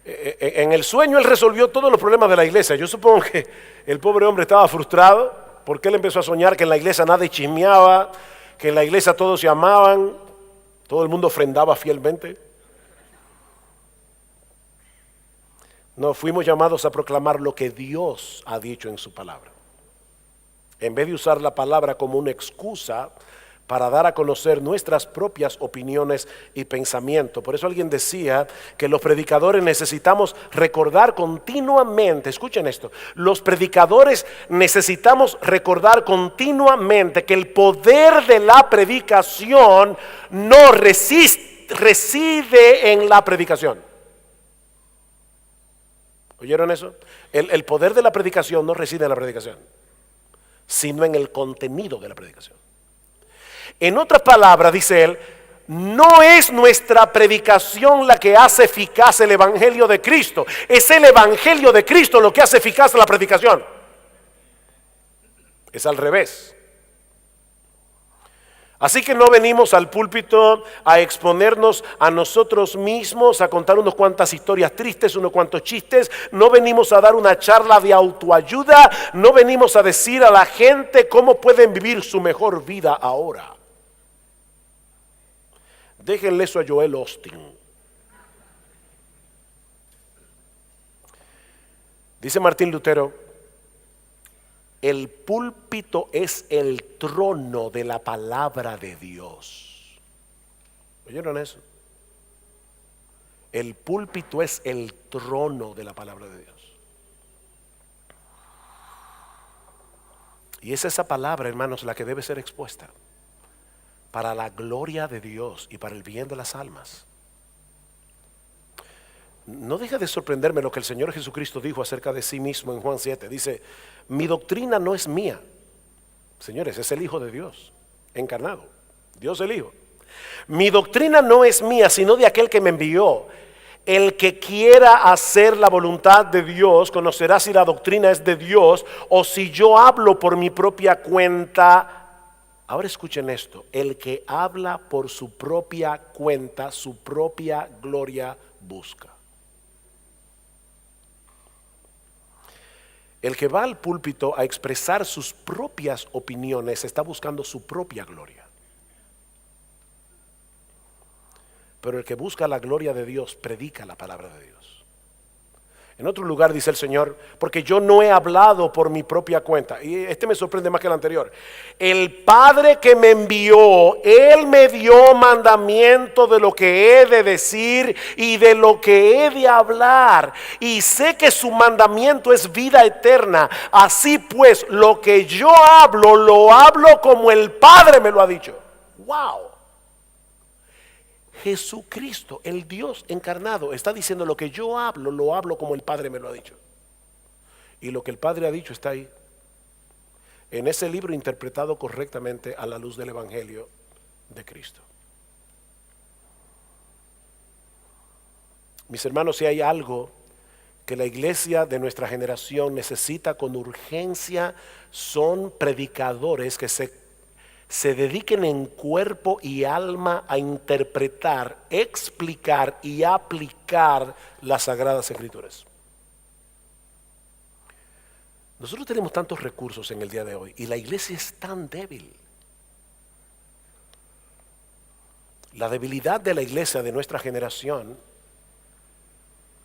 En el sueño él resolvió todos los problemas de la iglesia. Yo supongo que el pobre hombre estaba frustrado, porque él empezó a soñar que en la iglesia nadie chismeaba, que en la iglesia todos se amaban, todo el mundo ofrendaba fielmente. No, fuimos llamados a proclamar lo que Dios ha dicho en su palabra. En vez de usar la palabra como una excusa para dar a conocer nuestras propias opiniones y pensamientos. Por eso alguien decía que los predicadores necesitamos recordar continuamente, escuchen esto, los predicadores necesitamos recordar continuamente que el poder de la predicación no reside en la predicación. ¿Oyeron eso? El poder de la predicación no reside en la predicación, sino en el contenido de la predicación. En otras palabras, dice él, no es nuestra predicación la que hace eficaz el evangelio de Cristo, es el evangelio de Cristo lo que hace eficaz la predicación. Es al revés. Así que no venimos al púlpito a exponernos a nosotros mismos, a contar unas cuantas historias tristes, unos cuantos chistes. No venimos a dar una charla de autoayuda. No venimos a decir a la gente cómo pueden vivir su mejor vida ahora. Déjenle eso a Joel Austin. Dice Martín Lutero, el púlpito es el trono de la palabra de Dios. ¿Oyeron eso? El púlpito es el trono de la palabra de Dios. Y es esa palabra, hermanos, la que debe ser expuesta para la gloria de Dios y para el bien de las almas. No deja de sorprenderme lo que el Señor Jesucristo dijo acerca de sí mismo en Juan 7. Dice, mi doctrina no es mía. Señores, es el Hijo de Dios encarnado, Dios el Hijo. Mi doctrina no es mía, sino de aquel que me envió. El que quiera hacer la voluntad de Dios conocerá si la doctrina es de Dios o si yo hablo por mi propia cuenta. Ahora escuchen esto, el que habla por su propia cuenta, su propia gloria busca. El que va al púlpito a expresar sus propias opiniones está buscando su propia gloria. Pero el que busca la gloria de Dios predica la palabra de Dios. En otro lugar dice el Señor, porque yo no he hablado por mi propia cuenta. Y este me sorprende más que el anterior. El Padre que me envió, Él me dio mandamiento de lo que he de decir y de lo que he de hablar. Y sé que su mandamiento es vida eterna. Así pues, lo que yo hablo, lo hablo como el Padre me lo ha dicho. ¡Wow! Jesucristo, el Dios encarnado, está diciendo lo que yo hablo, lo hablo como el Padre me lo ha dicho. Y lo que el Padre ha dicho está ahí, en ese libro interpretado correctamente a la luz del Evangelio de Cristo. Mis hermanos, si hay algo que la iglesia de nuestra generación necesita con urgencia, son predicadores que se dediquen en cuerpo y alma a interpretar, explicar y aplicar las Sagradas Escrituras. Nosotros tenemos tantos recursos en el día de hoy y la iglesia es tan débil. La debilidad de la iglesia de nuestra generación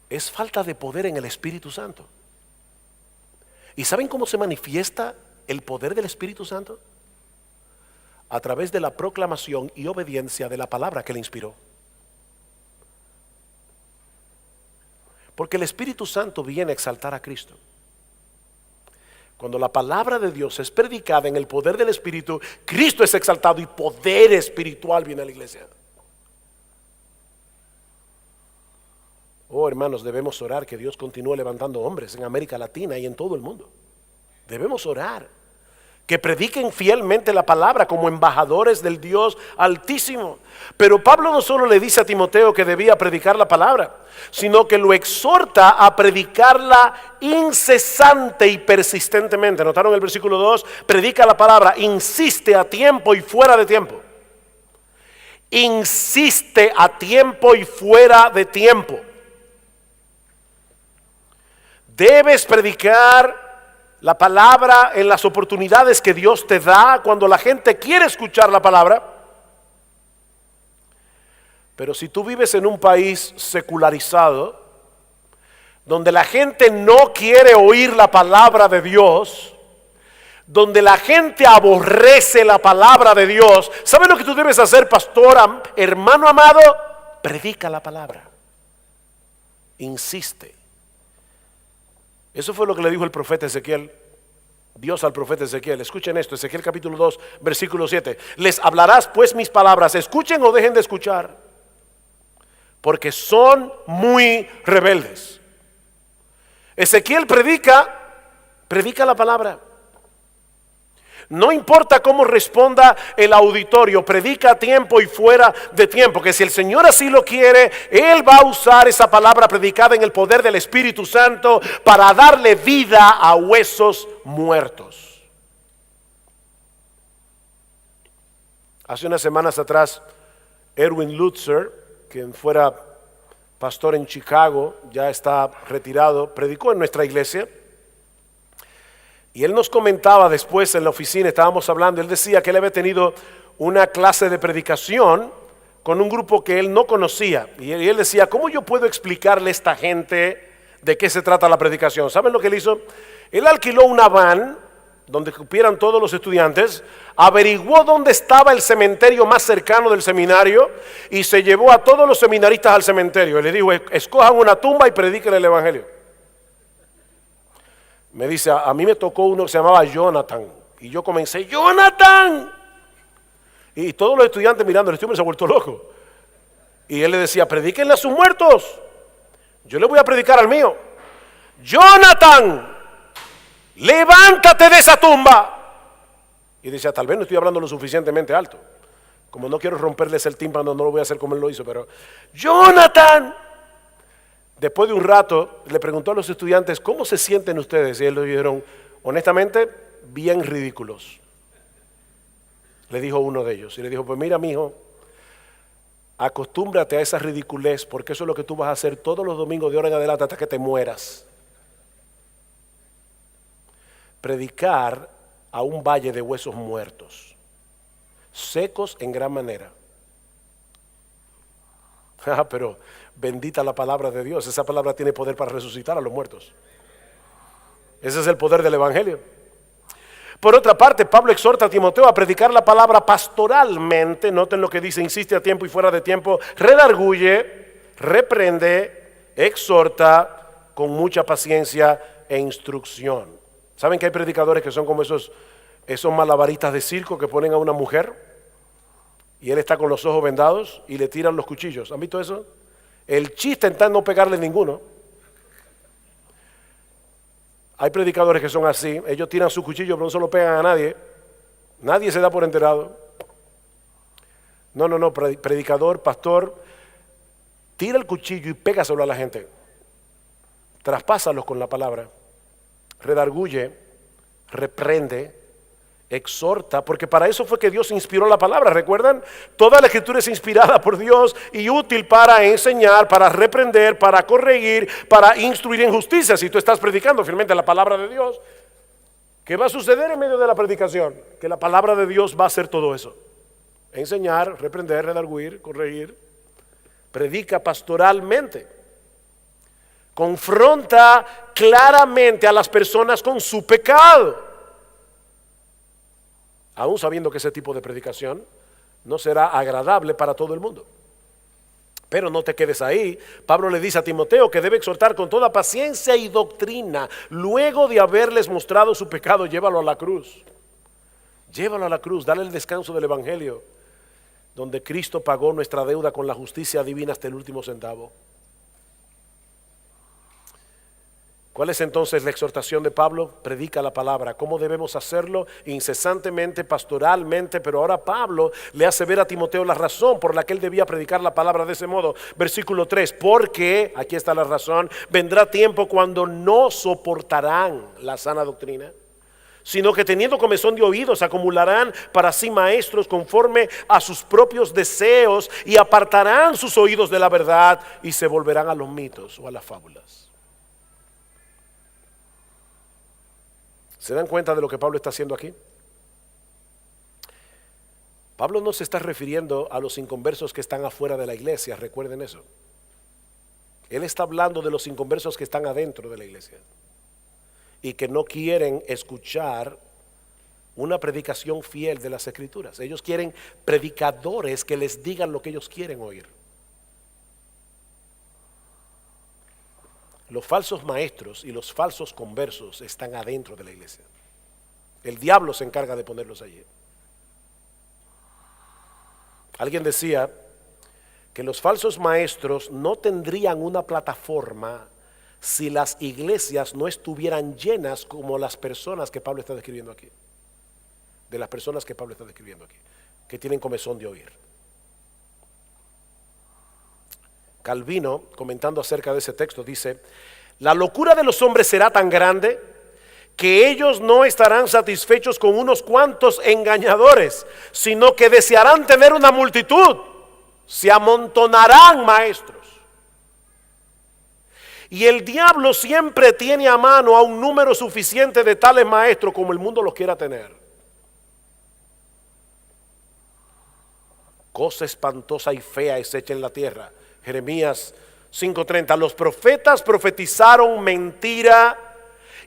es falta de poder en el Espíritu Santo. ¿Y saben cómo se manifiesta el poder del Espíritu Santo? A través de la proclamación y obediencia de la palabra que le inspiró. Porque el Espíritu Santo viene a exaltar a Cristo. Cuando la palabra de Dios es predicada en el poder del Espíritu, Cristo es exaltado y poder espiritual viene a la iglesia. Oh, hermanos, debemos orar que Dios continúe levantando hombres en América Latina y en todo el mundo. Debemos orar que prediquen fielmente la palabra como embajadores del Dios Altísimo. Pero Pablo no solo le dice a Timoteo que debía predicar la palabra, sino que lo exhorta a predicarla incesante y persistentemente. ¿Notaron el versículo 2? Predica la palabra, insiste a tiempo y fuera de tiempo. Insiste a tiempo y fuera de tiempo. Debes predicar la palabra en las oportunidades que Dios te da cuando la gente quiere escuchar la palabra. Pero si tú vives en un país secularizado, donde la gente no quiere oír la palabra de Dios, donde la gente aborrece la palabra de Dios, ¿sabes lo que tú debes hacer, pastor, hermano amado? Predica la palabra. Insiste. Eso fue lo que le dijo el profeta Ezequiel, Dios al profeta Ezequiel. Escuchen esto, Ezequiel capítulo 2, versículo 7. Les hablarás pues mis palabras, escuchen o dejen de escuchar, porque son muy rebeldes. Ezequiel predica la palabra. No importa cómo responda el auditorio, predica a tiempo y fuera de tiempo, que si el Señor así lo quiere, Él va a usar esa palabra predicada en el poder del Espíritu Santo para darle vida a huesos muertos. Hace unas semanas atrás, Erwin Lutzer, quien fuera pastor en Chicago, ya está retirado, predicó en nuestra iglesia. Y él nos comentaba después en la oficina, estábamos hablando, él decía que él había tenido una clase de predicación con un grupo que él no conocía. Y él decía, ¿cómo yo puedo explicarle a esta gente de qué se trata la predicación? ¿Saben lo que él hizo? Él alquiló una van donde cupieran todos los estudiantes, averiguó dónde estaba el cementerio más cercano del seminario y se llevó a todos los seminaristas al cementerio. Y le dijo, escojan una tumba y prediquen el evangelio. Me dice, a mí me tocó uno que se llamaba Jonathan. Y yo comencé, ¡Jonathan! Y todos los estudiantes mirando, el estudiante se ha vuelto loco. Y él le decía, predíquenle a sus muertos. Yo le voy a predicar al mío. ¡Jonathan! ¡Levántate de esa tumba! Y decía, tal vez no estoy hablando lo suficientemente alto. Como no quiero romperles el tímpano, no lo voy a hacer como él lo hizo, pero ¡Jonathan! Después de un rato le preguntó a los estudiantes, ¿cómo se sienten ustedes? Y ellos dijeron, honestamente, bien ridículos. Le dijo uno de ellos, y le dijo, pues mira, mijo, acostúmbrate a esa ridiculez, porque eso es lo que tú vas a hacer todos los domingos de ahora en adelante hasta que te mueras. Predicar a un valle de huesos muertos, secos en gran manera. Pero bendita la palabra de Dios, esa palabra tiene poder para resucitar a los muertos. Ese es el poder del evangelio. Por otra parte, Pablo exhorta a Timoteo a predicar la palabra pastoralmente. Noten lo que dice, insiste a tiempo y fuera de tiempo, redarguye, reprende, exhorta con mucha paciencia e instrucción. ¿Saben que hay predicadores que son como esos malabaristas de circo que ponen a una mujer y él está con los ojos vendados y le tiran los cuchillos? ¿Han visto eso? El chiste está en no pegarle ninguno. Hay predicadores que son así, ellos tiran su cuchillo pero no se lo pegan a nadie. Nadie se da por enterado. No, predicador, pastor, tira el cuchillo y pégaselo a la gente. Traspásalos con la palabra. Redarguye, reprende, exhorta, porque para eso fue que Dios inspiró la palabra. ¿Recuerdan? Toda la escritura es inspirada por Dios y útil para enseñar, para reprender, para corregir, para instruir en justicia. Si tú estás predicando firmemente la palabra de Dios, ¿qué va a suceder en medio de la predicación? Que la palabra de Dios va a hacer todo eso. Enseñar, reprender, redarguir, corregir. Predica pastoralmente. Confronta claramente a las personas con su pecado. Aún sabiendo que ese tipo de predicación no será agradable para todo el mundo. Pero no te quedes ahí. Pablo le dice a Timoteo que debe exhortar con toda paciencia y doctrina. Luego de haberles mostrado su pecado, llévalo a la cruz. Llévalo a la cruz, dale el descanso del evangelio, donde Cristo pagó nuestra deuda con la justicia divina hasta el último centavo. ¿Cuál es entonces la exhortación de Pablo? Predica la palabra. ¿Cómo debemos hacerlo? Incesantemente, pastoralmente. Pero ahora Pablo le hace ver a Timoteo la razón por la que él debía predicar la palabra de ese modo. Versículo 3, porque, aquí está la razón, vendrá tiempo cuando no soportarán la sana doctrina, sino que teniendo comezón de oídos acumularán para sí maestros conforme a sus propios deseos y apartarán sus oídos de la verdad y se volverán a los mitos o a las fábulas. ¿Se dan cuenta de lo que Pablo está haciendo aquí? Pablo no se está refiriendo a los inconversos que están afuera de la iglesia, recuerden eso. Él está hablando de los inconversos que están adentro de la iglesia y que no quieren escuchar una predicación fiel de las Escrituras. Ellos quieren predicadores que les digan lo que ellos quieren oír. Los falsos maestros y los falsos conversos están adentro de la iglesia. El diablo se encarga de ponerlos allí. Alguien decía que los falsos maestros no tendrían una plataforma si las iglesias no estuvieran llenas como las personas que Pablo está describiendo aquí. De las personas que Pablo está describiendo aquí, que tienen comezón de oír. Calvino, comentando acerca de ese texto, dice: la locura de los hombres será tan grande que ellos no estarán satisfechos con unos cuantos engañadores, sino que desearán tener una multitud. Se amontonarán maestros. Y el diablo siempre tiene a mano a un número suficiente de tales maestros como el mundo los quiera tener. Cosa espantosa y fea es hecha en la tierra. Jeremías 5:30. Los profetas profetizaron mentira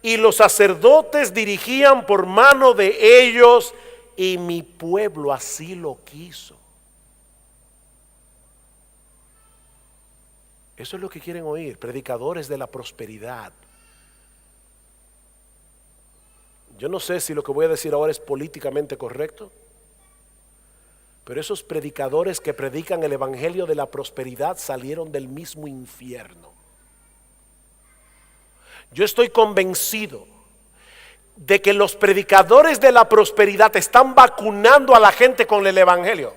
y los sacerdotes dirigían por mano de ellos, y mi pueblo así lo quiso. Eso es lo que quieren oír, predicadores de la prosperidad. Yo no sé si lo que voy a decir ahora es políticamente correcto, pero esos predicadores que predican el evangelio de la prosperidad salieron del mismo infierno. Yo estoy convencido de que los predicadores de la prosperidad están vacunando a la gente con el evangelio,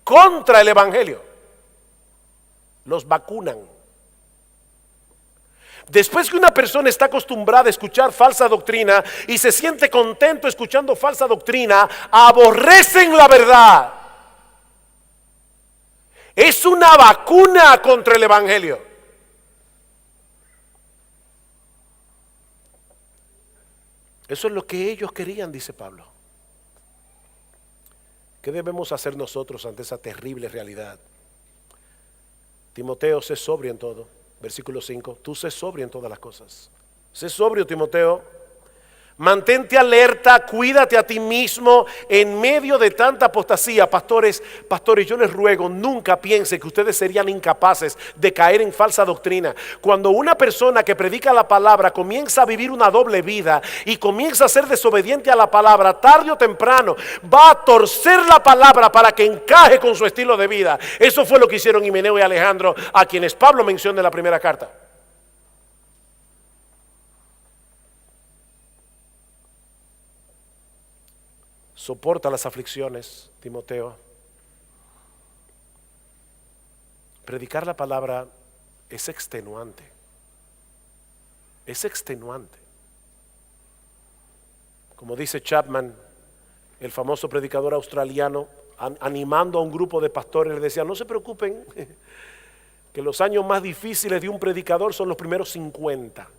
contra el evangelio. Los vacunan. Después que una persona está acostumbrada a escuchar falsa doctrina y se siente contento escuchando falsa doctrina, aborrecen la verdad. Es una vacuna contra el evangelio. Eso es lo que ellos querían, dice Pablo. ¿Qué debemos hacer nosotros ante esa terrible realidad? Timoteo, sé sobrio en todo. Versículo 5, tú sé sobrio en todas las cosas. Sé sobrio, Timoteo. Mantente alerta, cuídate a ti mismo en medio de tanta apostasía. Pastores, yo les ruego, nunca piensen que ustedes serían incapaces de caer en falsa doctrina. Cuando una persona que predica la palabra comienza a vivir una doble vida y comienza a ser desobediente a la palabra, tarde o temprano va a torcer la palabra para que encaje con su estilo de vida. Eso fue lo que hicieron Himeneo y Alejandro, a quienes Pablo menciona en la primera carta. Soporta las aflicciones, Timoteo. Predicar la palabra es extenuante. Es extenuante. Como dice Chapman, el famoso predicador australiano, animando a un grupo de pastores, le decía: no se preocupen, que los años más difíciles de un predicador son los primeros 50.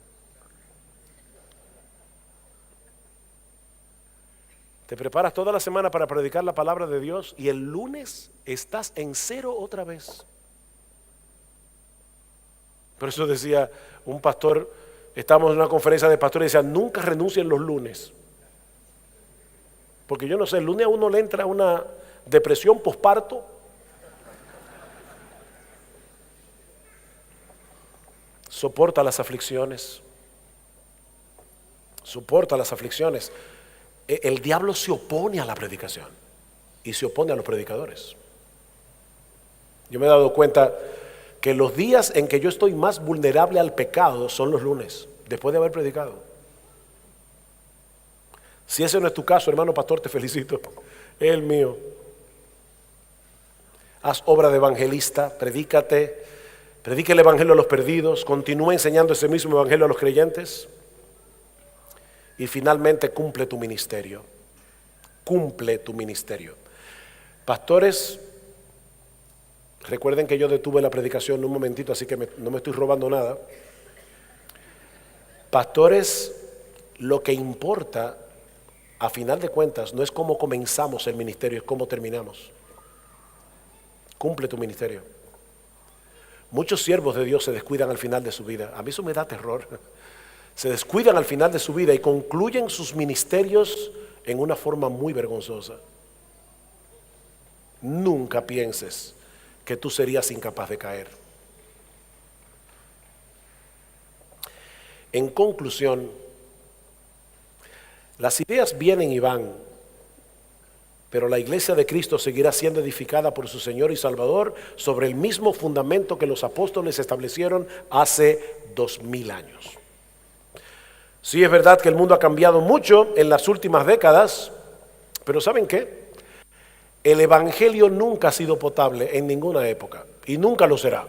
Te preparas toda la semana para predicar la palabra de Dios y el lunes estás en cero otra vez. Por eso decía un pastor, estábamos en una conferencia de pastores y decía: nunca renuncien los lunes. Porque yo no sé, el lunes a uno le entra una depresión posparto. Soporta las aflicciones. Soporta las aflicciones. El diablo se opone a la predicación y se opone a los predicadores. Yo me he dado cuenta que los días en que yo estoy más vulnerable al pecado son los lunes, después de haber predicado. Si ese no es tu caso, hermano pastor, te felicito. Es el mío. Haz obra de evangelista, predícate, predica el evangelio a los perdidos, continúa enseñando ese mismo evangelio a los creyentes. Y finalmente cumple tu ministerio. Cumple tu ministerio. Pastores, recuerden que yo detuve la predicación un momentito, así que no me estoy robando nada. Pastores, lo que importa a final de cuentas no es cómo comenzamos el ministerio, es cómo terminamos. Cumple tu ministerio. Muchos siervos de Dios se descuidan al final de su vida. A mí eso me da terror. Se descuidan al final de su vida y concluyen sus ministerios en una forma muy vergonzosa. Nunca pienses que tú serías incapaz de caer. En conclusión, las ideas vienen y van, pero la iglesia de Cristo seguirá siendo edificada por su Señor y Salvador sobre el mismo fundamento que los apóstoles establecieron hace 2000 años. Sí, es verdad que el mundo ha cambiado mucho en las últimas décadas, pero ¿saben qué? El evangelio nunca ha sido potable en ninguna época y nunca lo será.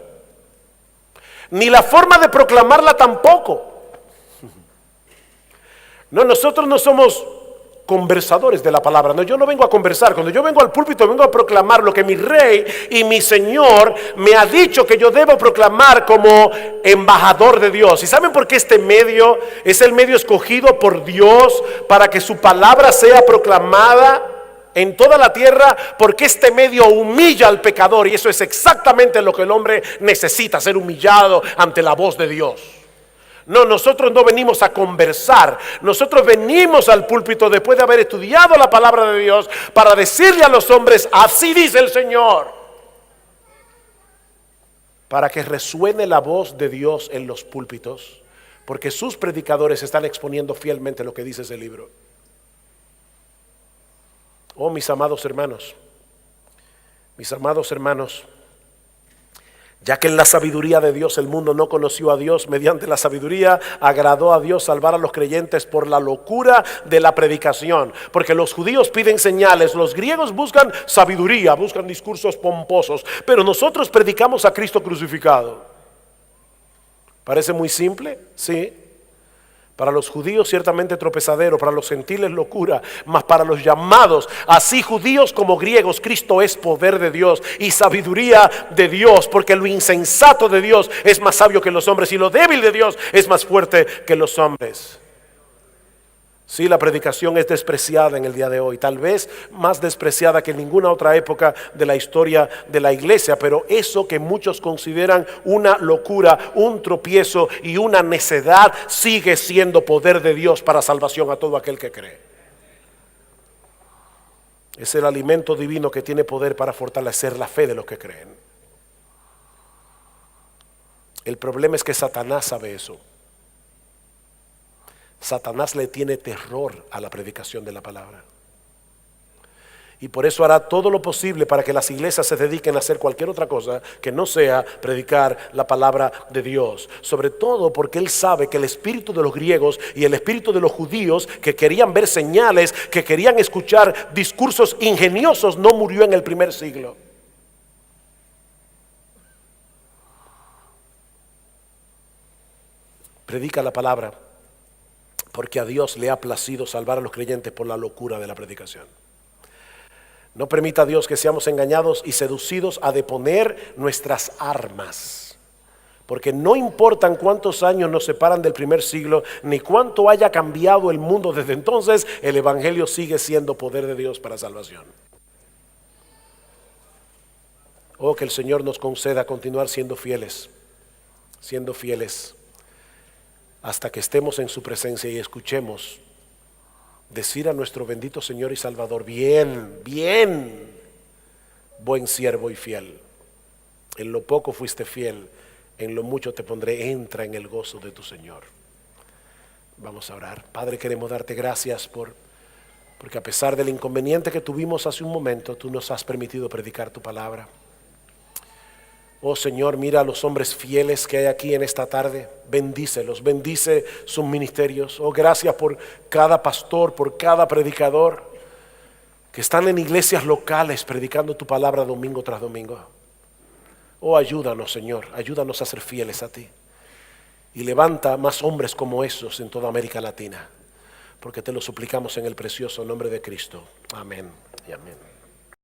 Ni la forma de proclamarla tampoco. No, nosotros no somos conversadores de la palabra. No, yo no vengo a conversar. Cuando yo vengo al púlpito, vengo a proclamar lo que mi rey y mi Señor me ha dicho que yo debo proclamar como embajador de Dios. ¿Y saben por qué este medio es el medio escogido por Dios para que su palabra sea proclamada en toda la tierra? Porque este medio humilla al pecador, y eso es exactamente lo que el hombre necesita, ser humillado ante la voz de Dios. No, nosotros no venimos a conversar. Nosotros venimos al púlpito después de haber estudiado la palabra de Dios para decirle a los hombres: así dice el Señor, para que resuene la voz de Dios en los púlpitos, porque sus predicadores están exponiendo fielmente lo que dice ese libro. Oh, mis amados hermanos, ya que en la sabiduría de Dios el mundo no conoció a Dios, mediante la sabiduría agradó a Dios salvar a los creyentes por la locura de la predicación. Porque los judíos piden señales, los griegos buscan sabiduría, buscan discursos pomposos, pero nosotros predicamos a Cristo crucificado. ¿Parece muy simple? Sí. Para los judíos ciertamente tropezadero, para los gentiles locura, mas para los llamados, así judíos como griegos, Cristo es poder de Dios y sabiduría de Dios, porque lo insensato de Dios es más sabio que los hombres y lo débil de Dios es más fuerte que los hombres. Sí, la predicación es despreciada en el día de hoy, tal vez más despreciada que en ninguna otra época de la historia de la iglesia, pero eso que muchos consideran una locura, un tropiezo y una necedad, sigue siendo poder de Dios para salvación a todo aquel que cree. Es el alimento divino que tiene poder para fortalecer la fe de los que creen. El problema es que Satanás sabe eso. Satanás le tiene terror a la predicación de la palabra. Y por eso hará todo lo posible para que las iglesias se dediquen a hacer cualquier otra cosa que no sea predicar la palabra de Dios. Sobre todo porque él sabe que el espíritu de los griegos y el espíritu de los judíos que querían ver señales, que querían escuchar discursos ingeniosos, no murió en el primer siglo. Predica la palabra, porque a Dios le ha placido salvar a los creyentes por la locura de la predicación. No permita a Dios que seamos engañados y seducidos a deponer nuestras armas, porque no importan cuántos años nos separan del primer siglo, ni cuánto haya cambiado el mundo desde entonces, el evangelio sigue siendo poder de Dios para salvación. Oh, que el Señor nos conceda continuar siendo fieles hasta que estemos en su presencia y escuchemos decir a nuestro bendito Señor y Salvador: bien, buen siervo y fiel. En lo poco fuiste fiel, en lo mucho te pondré, entra en el gozo de tu Señor. Vamos a orar. Padre, queremos darte gracias porque a pesar del inconveniente que tuvimos hace un momento, tú nos has permitido predicar tu palabra. Oh Señor, mira a los hombres fieles que hay aquí en esta tarde, bendícelos, bendice sus ministerios. Oh, gracias por cada pastor, por cada predicador que están en iglesias locales predicando tu palabra domingo tras domingo. Oh, ayúdanos, Señor, ayúdanos a ser fieles a ti y levanta más hombres como esos en toda América Latina, porque te lo suplicamos en el precioso nombre de Cristo. Amén y amén.